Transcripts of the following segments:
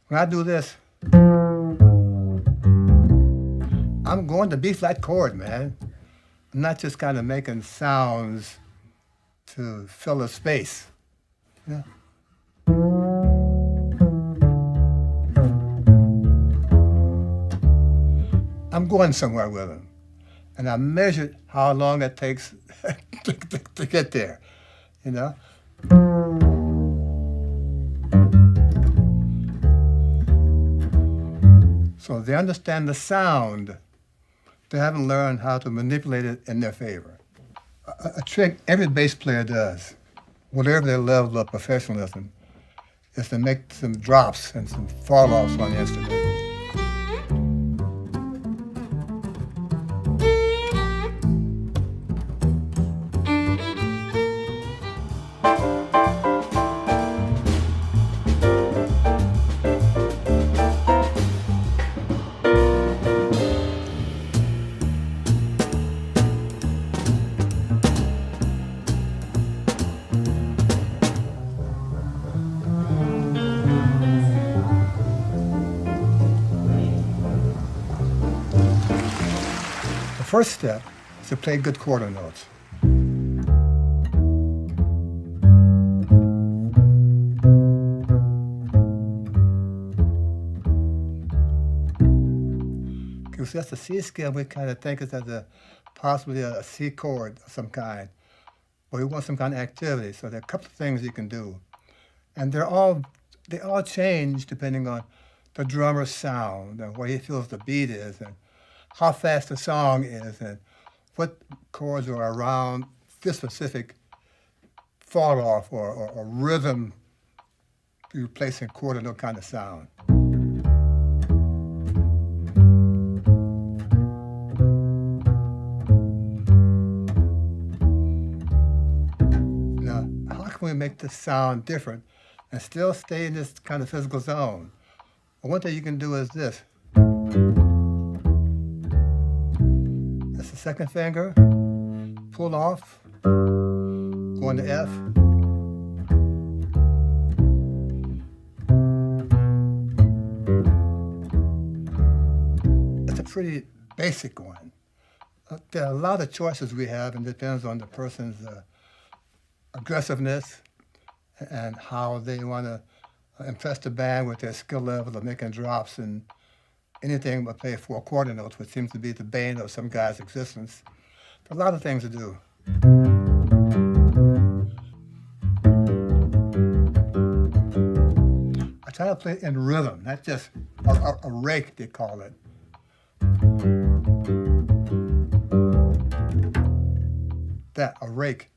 When I do this, I'm going to B-flat chord, man. I'm not just kind of making sounds to fill a space. Yeah. I'm going somewhere with them. And I measured how long it takes to get there, you know? So they understand the sound. They haven't learned how to manipulate it in their favor. A trick every bass player does, whatever their level of professionalism, is to make some drops and some fall-offs on the instrument. The first step is to play good quarter notes. Because that's the C scale, we kind of think it's as possibly a C chord of some kind, but we want some kind of activity. So there are a couple of things you can do, and they all change depending on the drummer's sound and where he feels the beat is, and how fast the song is, and what chords are around this specific fall off or rhythm replacing quarter note kind of sound. Now, how can we make this sound different and still stay in this kind of physical zone? Well, one thing you can do is this. That's the second finger, pull off, go into F. It's a pretty basic one. There are a lot of choices we have, and it depends on the person's aggressiveness and how they want to impress the band with their skill level of making drops and anything but play four quarter notes, which seems to be the bane of some guy's existence. There are a lot of things to do. I try to play in rhythm, not just a rake, they call it. That, a rake.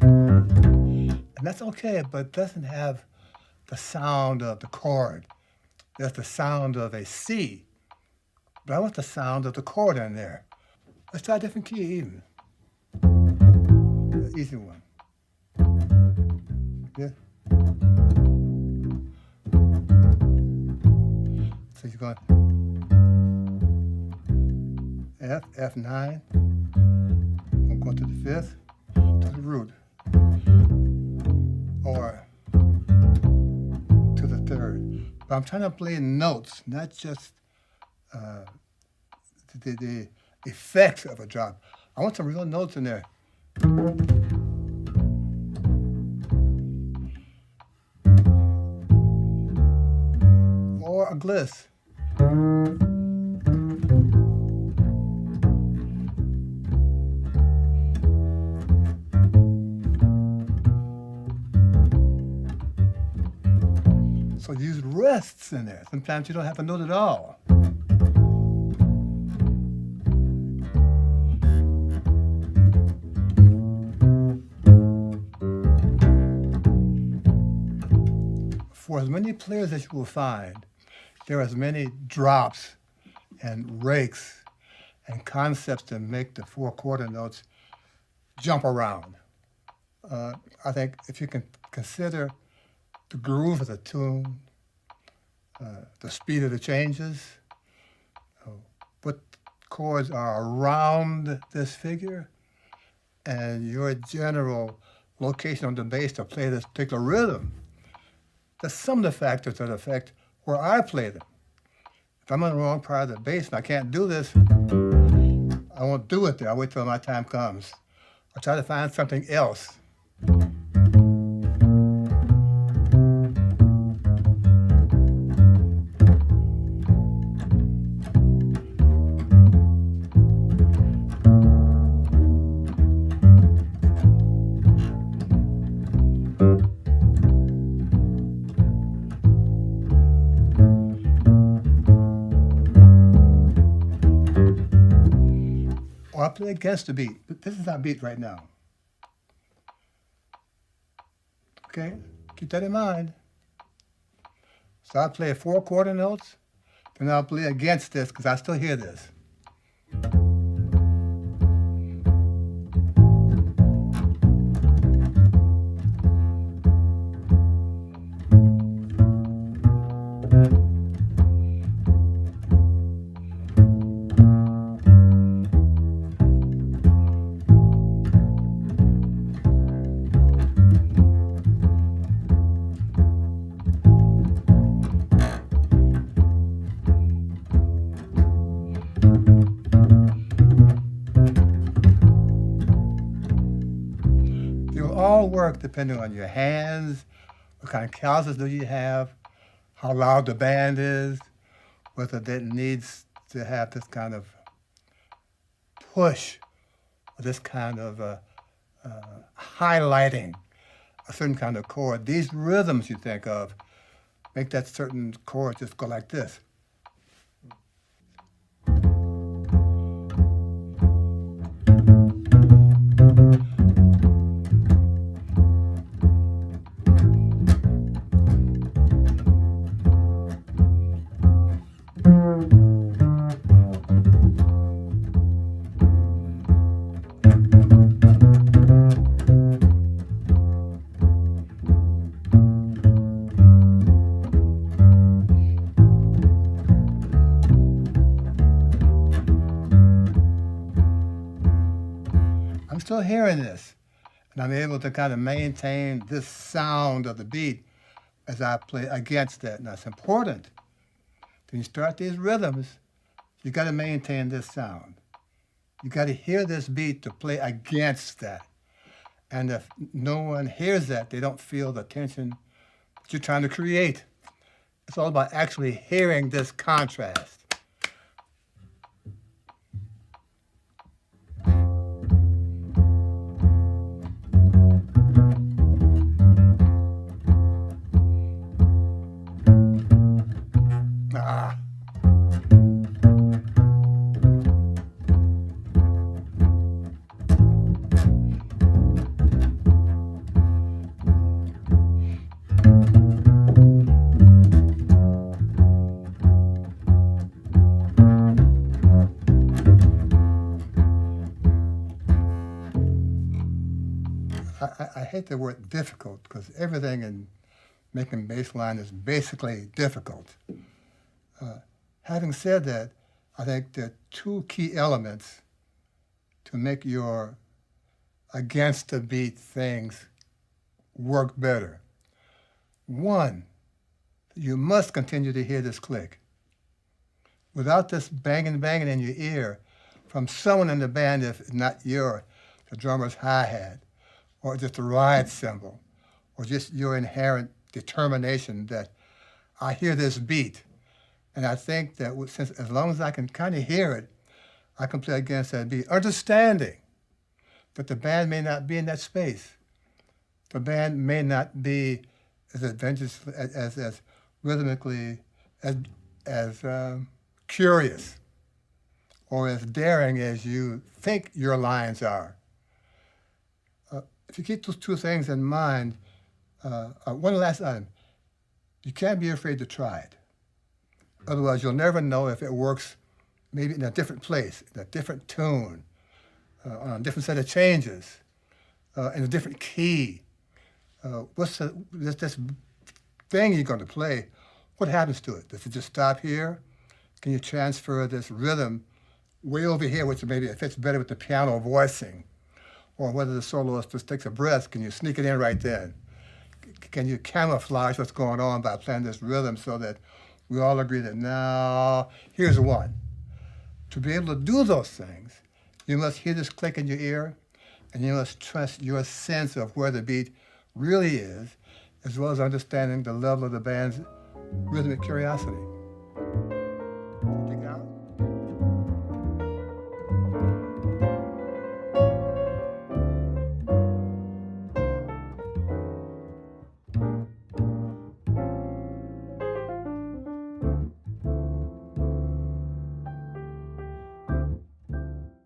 And that's okay, but it doesn't have the sound of the chord. There's the sound of a C, but I want the sound of the chord in there. Let's try a different key even. The easy one. Yeah. So you're going F, F9. I'm going to the fifth, to the root. Or to the third. But I'm trying to play notes, not just the effects of a drop. I want some real notes in there. Or a gliss. So use rests in there. Sometimes you don't have a note at all. For as many players as you will find, there are as many drops and rakes and concepts that make the four quarter notes jump around. I think if you can consider the groove of the tune, the speed of the changes, what chords are around this figure, and your general location on the bass to play this particular rhythm, the sum of the factors that affect where I play them. If I'm on the wrong part of the bass and I can't do this, I won't do it there. I'll wait till my time comes. I'll try to find something else. Or I play against the beat. But this is our beat right now. Okay? Keep that in mind. So I play 4 quarter notes, then I'll play against this because I still hear this. All work depending on your hands, what kind of calluses do you have, how loud the band is, whether it needs to have this kind of push, or this kind of highlighting a certain kind of chord. These rhythms you think of make that certain chord just go like this. I'm still hearing this, and I'm able to kind of maintain this sound of the beat as I play against that. And that's important. When you start these rhythms, you got to maintain this sound. You got to hear this beat to play against that. And if no one hears that, they don't feel the tension that you're trying to create. It's all about actually hearing this contrast. Ah. I hate the word difficult because everything in making bass line is basically difficult. Having said that, I think there are 2 key elements to make your against the beat things work better. One, you must continue to hear this click. Without this banging in your ear from someone in the band, if not the drummer's hi-hat, or just a ride cymbal, or just your inherent determination that I hear this beat. And I think that since as long as I can kind of hear it, I can play against that beat. Understanding that the band may not be in that space. The band may not be as adventurous, as rhythmically, as curious, or as daring as you think your lines are. If you keep those 2 things in mind, one last item, you can't be afraid to try it. Otherwise, you'll never know if it works maybe in a different place, in a different tune, on a different set of changes, in a different key. What's this thing you're going to play? What happens to it? Does it just stop here? Can you transfer this rhythm way over here, which maybe it fits better with the piano voicing? Or whether the soloist just takes a breath, can you sneak it in right then? can you camouflage what's going on by playing this rhythm so that we all agree that now, here's one. To be able to do those things, you must hear this click in your ear, and you must trust your sense of where the beat really is, as well as understanding the level of the band's rhythmic curiosity.